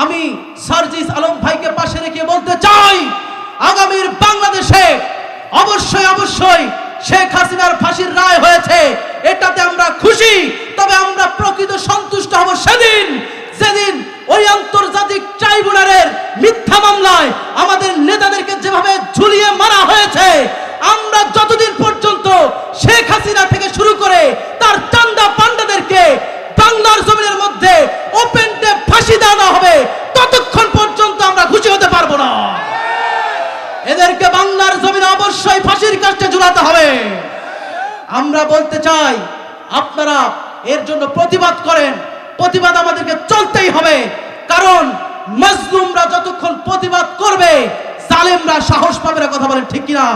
আমি সার্জিস আলম ভাইকে পাশে রেখে বলতে চাই, আগামীর বাংলাদেশে অবশ্যই অবশ্যই শেখ হাসিনার ফাঁসির রায় হয়েছে, এটাতে আমরা খুশি। তবে আমরা প্রকৃত সন্তুষ্ট হব সেদিন যেদিন ওই আন্তর্জাতিক ট্রাইব্যুনালের মিথ্যা মামলায় আমাদের নেতাদেরকে যেভাবে ঝুলিয়ে মারা হয়েছে, আমরা যতদিন পর্যন্ত শেখ হাসিনা থেকে শুরু করে তার চান্দা পান্ডাদেরকে বাংলার জমিনের মধ্যে ওপেন ডে ফাঁসি দেওয়া হবে, ততক্ষণ পর্যন্ত আমরা খুশি হতে পারবো না। এদেরকে বাংলার জমিনে অবশ্যই ফাঁসির কাস্টে ঝুলাতে হবে। আমরা বলতে চাই, আপনারা এর জন্য প্রতিবাদ করেন। প্রতিবাদ আমাদেরকে চলতেই হবে, কারণ মাজলুমরা যতক্ষণ প্রতিবাদ করবে জালেমরা সাহস পাবে না। কথা বলেন ঠিক কিনা?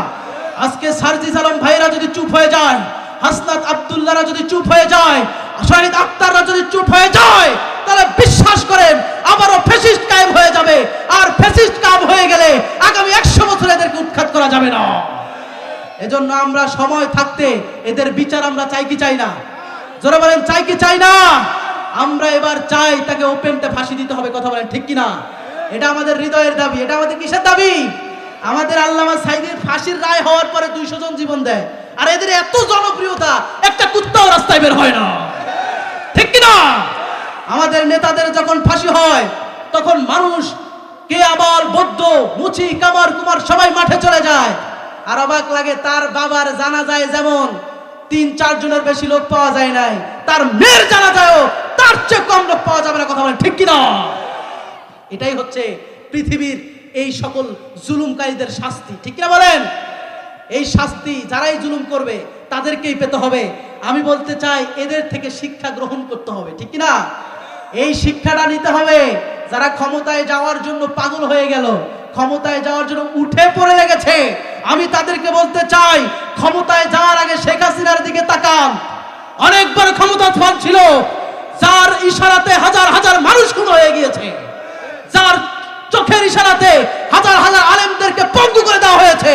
আজকে সার্জিস আলম ভাইরা যদি চুপ হয়ে যায়, হাসনাত আব্দুল্লাহরা যদি চুপ হয়ে যায়, শহীদ আক্তাররা যদি চুপ হয়ে যায়, তাহলে বিশ্বাস করেন আবারও ফ্যাসিস্ট কায়েম হয়ে যাবে। আর ফ্যাসিস্ট কায়েম হয়ে গেলে আগামী 100 বছর এদেরকে উৎখাত করা যাবে না। এজন্য আমরা সময় থাকতে এদের বিচার আমরা চাই কি চাই না? জোরে বলেন, চাই কি চাই না? আমরা এবার চাই তাকে ওপেনতে ফাঁসি দিতে হবে। কথা বলেন ঠিক কিনা? এটা আমাদের হৃদয়ের দাবি। এটা আমাদের কিসের দাবি? আমাদের আল্লামা সাঈদীর ফাঁসির রায় হওয়ার পরে 200 জন জীবন দেয়, আর এদের এত জনপ্রিয়তা একটা কুত্তাও রাস্তায় বের হয় না। ঠিক কিনা? আমাদের নেতাদের যখন ফাঁসি হয় তখন মানুষ কে আবার বৌদ্ধ মুচি কামার কুমার সবাই মাঠে চলে যায়। আর অবাক লাগে, তার বাবার জানাজায় যেমন 3-4 জনের বেশি লোক পাওয়া যায় নাই, তার মেয়ের জানাজায়ও তার চেয়ে কম লোক পাওয়া যাবে না। কথা বলেন ঠিক কিনা? এটাই হচ্ছে পৃথিবীর এই সকল জুলুমকারীদের শাস্তি। ঠিক কিনা বলেন? এই শাস্তি যারাই জুলুম করবে তাদেরকেই পেতে হবে। আমি বলতে চাই, এদের থেকে শিক্ষা গ্রহণ করতে হবে। ঠিক কিনা? এই শিক্ষাটা নিতে হবে। যারা ক্ষমতায় যাওয়ার জন্য পাগল হয়ে গেল, ক্ষমতায় যাওয়ার জন্য উঠে পড়ে লেগেছে, আমি তাদেরকে বলতে চাই, ক্ষমতায় যাওয়ার আগে শেখ হাসিনার দিকে তাকান। অনেকবার ক্ষমতাধর ছিল, যার ইশারাতে হাজার হাজার মানুষ খুন হয়ে গিয়েছে, যার চোখের ইশারাতে হাজার হাজার আলেমদেরকে পঙ্গু করে দেওয়া হয়েছে।